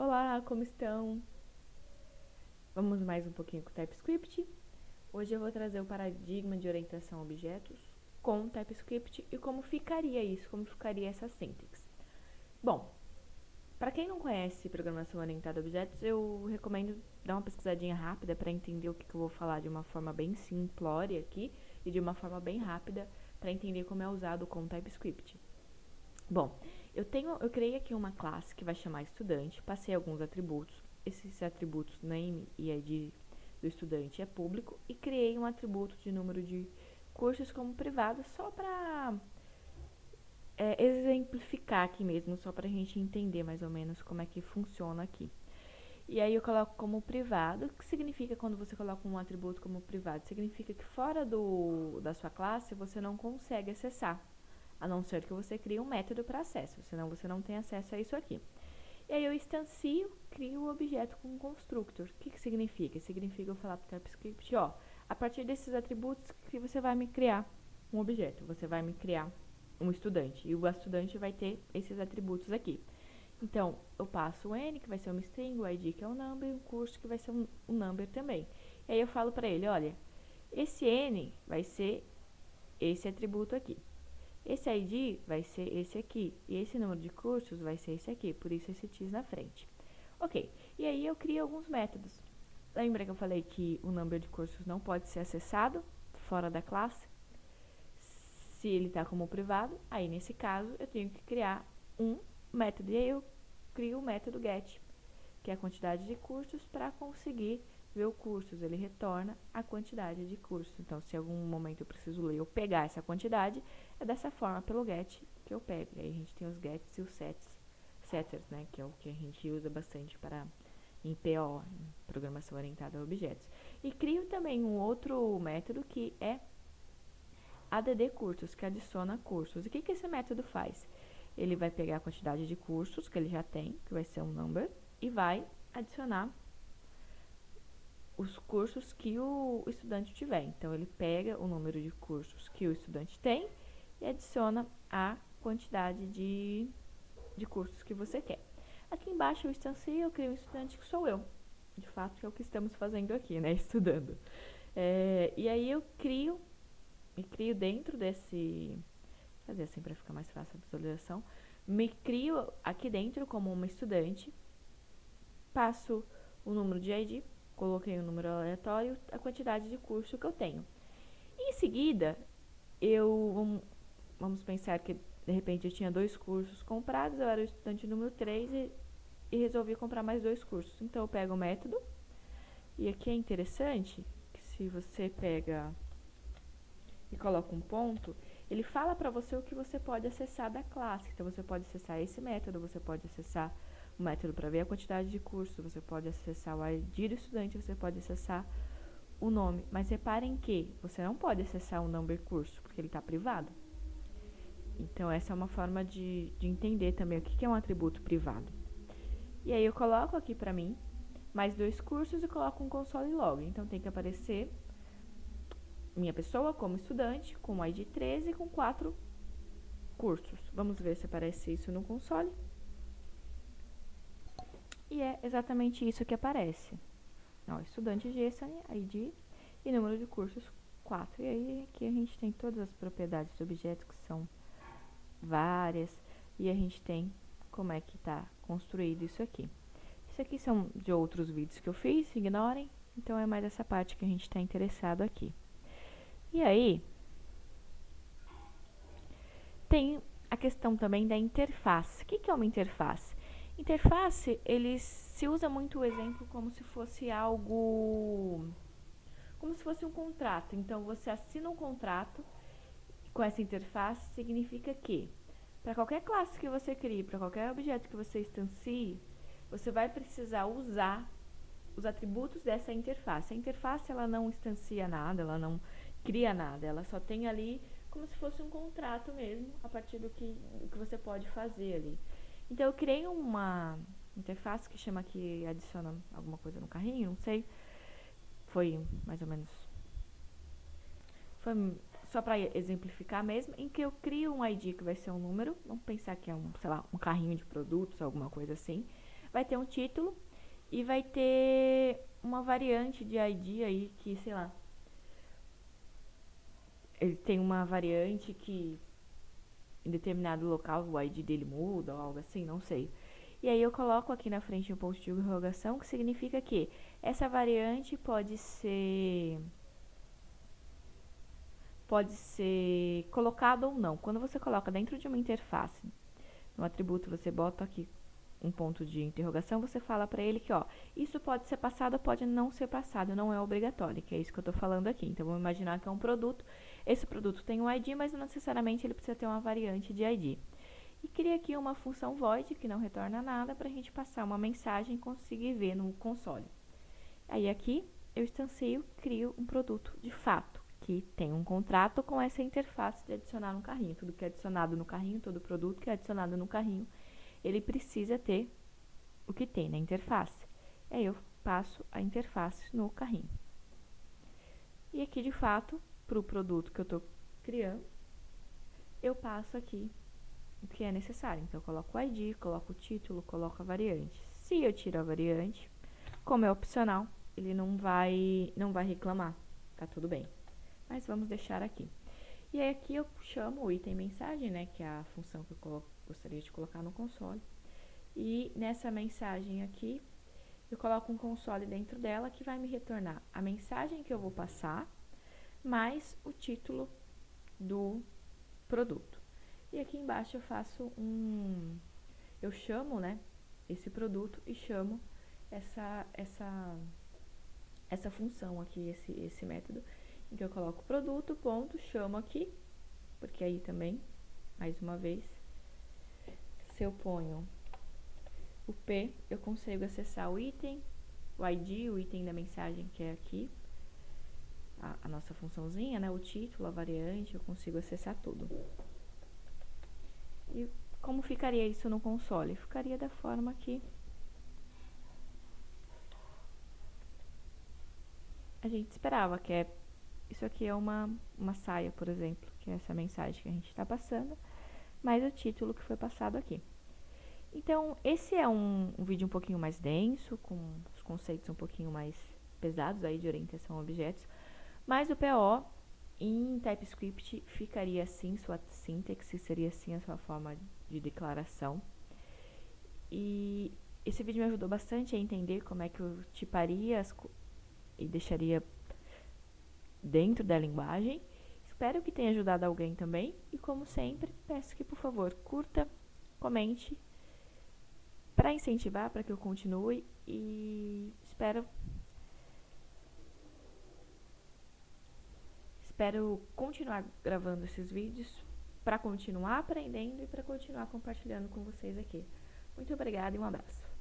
Olá, como estão? Vamos mais um pouquinho com o TypeScript. Hoje eu vou trazer o paradigma de orientação a objetos com o TypeScript e como ficaria isso, como ficaria essa síntese. Bom, para quem não conhece programação orientada a objetos, eu recomendo dar uma pesquisadinha rápida para entender o que eu vou falar de uma forma bem simplória aqui e de uma forma bem rápida para entender como é usado com o TypeScript. Bom, eu criei aqui uma classe que vai chamar estudante, passei alguns atributos. Esses atributos name e ID do estudante é público e criei um atributo de número de cursos como privado só para exemplificar aqui mesmo, só para a gente entender mais ou menos como é que funciona aqui. E aí eu coloco como privado. O que significa quando você coloca um atributo como privado? Significa que fora da sua classe você não consegue acessar, a não ser que você crie um método para acesso, senão você não tem acesso a isso aqui. E aí eu instancio, crio o objeto com um constructor. O que significa? Significa eu falar para o TypeScript, ó, a partir desses atributos que você vai me criar um objeto, você vai me criar um estudante, e o estudante vai ter esses atributos aqui. Então, eu passo o N, que vai ser uma string, o ID, que é um number, e o curso, que vai ser um number também. E aí eu falo para ele, olha, esse N vai ser esse atributo aqui. Esse ID vai ser esse aqui, e esse número de cursos vai ser esse aqui, por isso esse X na frente. Ok, e aí eu crio alguns métodos. Lembra que eu falei que o número de cursos não pode ser acessado fora da classe? Se ele está como privado, aí nesse caso eu tenho que criar um método, e aí eu crio o método get, que é a quantidade de cursos, para conseguir ver o cursos. Ele retorna a quantidade de cursos. Então, se em algum momento eu preciso ler ou pegar essa quantidade, é dessa forma, pelo get, que eu pego. E aí a gente tem os gets e os setters, né, que é o que a gente usa bastante para em PO, em programação orientada a objetos. E crio também um outro método que é add cursos, que adiciona cursos. E o que esse método faz? Ele vai pegar a quantidade de cursos que ele já tem, que vai ser um number, e vai adicionar os cursos que o estudante tiver. Então, ele pega o número de cursos que o estudante tem e adiciona a quantidade de cursos que você quer. Aqui embaixo eu instancio, eu crio um estudante que sou eu. De fato, que é o que estamos fazendo aqui, né? Estudando. E aí eu crio dentro desse... Fazer assim para ficar mais fácil a visualização. Me crio aqui dentro como uma estudante, passo o número de ID, coloquei um número aleatório, a quantidade de curso que eu tenho. Em seguida, vamos pensar que de repente eu tinha 2 cursos comprados, eu era o estudante número 3 e resolvi comprar mais 2 cursos. Então eu pego o método, e aqui é interessante que se você pega e coloca um ponto, ele fala para você o que você pode acessar da classe. Então você pode acessar esse método, você pode acessar o método para ver a quantidade de curso, você pode acessar o ID do estudante, você pode acessar o nome. Mas reparem que você não pode acessar o number curso, porque ele está privado. Então essa é uma forma de entender também o que é um atributo privado. E aí eu coloco aqui para mim mais 2 cursos e coloco um console log. Então tem que aparecer minha pessoa como estudante, com o ID 13 e com 4 cursos. Vamos ver se aparece isso no console. E é exatamente isso que aparece. Ó, estudante JSON, ID e número de cursos 4. E aí aqui a gente tem todas as propriedades do objeto, que são várias, e a gente tem como é que está construído isso aqui. Isso aqui são de outros vídeos que eu fiz, ignorem. Então é mais essa parte que a gente está interessado aqui. E aí, tem a questão também da interface. O que é uma interface? Interface, ele se usa muito o exemplo como se fosse algo... como se fosse um contrato. Então, você assina um contrato com essa interface, significa que para qualquer classe que você crie, para qualquer objeto que você instancie, você vai precisar usar os atributos dessa interface. A interface, ela não instancia nada, ela não cria nada, ela só tem ali como se fosse um contrato mesmo, a partir do que você pode fazer ali. Então, eu criei uma interface que chama que adiciona alguma coisa no carrinho, não sei. Foi mais ou menos... Foi só para exemplificar mesmo, em que eu crio um ID que vai ser um número. Vamos pensar que é sei lá, um carrinho de produtos, alguma coisa assim. vai ter um título e vai ter uma variante de ID aí que, sei lá, ele tem uma variante que em determinado local o ID dele muda ou algo assim, não sei. E aí eu coloco aqui na frente um ponto de interrogação, que significa que essa variante pode ser colocada ou não. Quando você coloca dentro de uma interface, no atributo você bota aqui um ponto de interrogação, você fala para ele que, ó, isso pode ser passado, pode não ser passado, não é obrigatório, que é isso que eu tô falando aqui. Então, vamos imaginar que é um produto, esse produto tem um ID, mas não necessariamente ele precisa ter uma variante de ID. E cria aqui uma função void, que não retorna nada, para a gente passar uma mensagem e conseguir ver no console. Aí aqui, eu instancio, crio um produto de fato, que tem um contrato com essa interface de adicionar no carrinho. Tudo que é adicionado no carrinho, todo produto que é adicionado no carrinho, ele precisa ter o que tem na interface. Aí eu passo a interface no carrinho. E aqui, de fato, para o produto que eu estou criando, eu passo aqui o que é necessário. Então, eu coloco o ID, coloco o título, coloco a variante. Se eu tiro a variante, como é opcional, ele não vai reclamar, tá tudo bem. Mas vamos deixar aqui. E aí aqui eu chamo o item mensagem, né, que é a função que eu gostaria de colocar no console. E nessa mensagem aqui, eu coloco um console dentro dela que vai me retornar a mensagem que eu vou passar, mais o título do produto. E aqui embaixo eu faço eu chamo, né, esse produto e chamo essa função aqui, esse método, em que eu coloco produto, ponto, chamo aqui, porque aí também, mais uma vez, se eu ponho o P, eu consigo acessar o item, o ID, o item da mensagem que é aqui, a nossa funçãozinha, né, o título, a variante, eu consigo acessar tudo. E como ficaria isso no console? Ficaria da forma que a gente esperava, que é isso aqui é uma saia, por exemplo, que é essa mensagem que a gente está passando, mais o título que foi passado aqui. Então, esse é um vídeo um pouquinho mais denso, com os conceitos um pouquinho mais pesados aí de orientação a objetos, mas o PO em TypeScript ficaria assim, sua sintaxe seria assim a sua forma de declaração. E esse vídeo me ajudou bastante a entender como é que eu tiparia e deixaria dentro da linguagem. Espero que tenha ajudado alguém também. E como sempre, peço que, por favor, curta, comente, para incentivar, para que eu continue. E espero continuar gravando esses vídeos para continuar aprendendo e para continuar compartilhando com vocês aqui. Muito obrigada e um abraço.